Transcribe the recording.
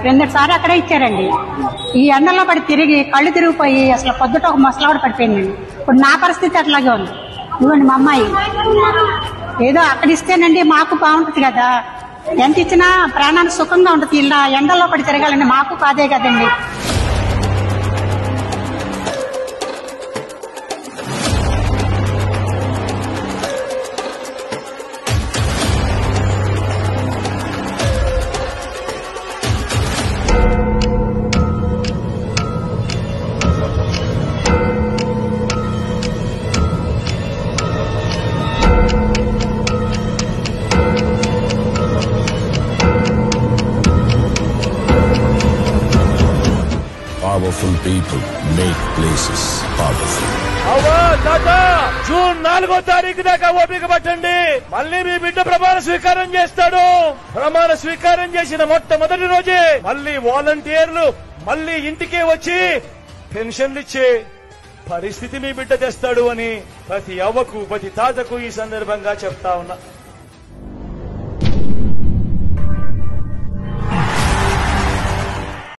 క్రిందటిసారి అక్కడే ఇచ్చారండి. ఈ ఎండలో పడి తిరిగి కళ్ళు తిరిగిపోయి అసలు పొద్దుట ఒక ముసలావిడ పడిపోయిందండి. ఇప్పుడు నా పరిస్థితి అట్లాగే ఉంది. ఇవ్వండి మా అమ్మాయి. ఏదో అక్కడ ఇస్తేనండి మాకు బాగుంటుంది కదా, ఎంత ఇచ్చినా ప్రాణానికి సుఖంగా ఉంటుంది. ఇలా ఎండల్లో పడి తిరగాలండి, మాకు కాదే కదండి. Powerful people make places powerful. June 4వ తారీఖు దాకా ఓపిక పట్టండి. మళ్ళీ మీ బిడ్డ ప్రమాణ స్వీకారం చేస్తాడు. ప్రమాణ స్వీకారం చేసిన మొట్టమొదటి రోజే మళ్ళీ వాలంటీర్లు మళ్ళీ ఇంటికే వచ్చి పెన్షన్లు ఇచ్చే పరిస్థితి మీ బిడ్డ తెస్తాడు అని ప్రతి అవ్వకు ప్రతి తాతకు ఈ సందర్భంగా చెప్తా ఉన్నా.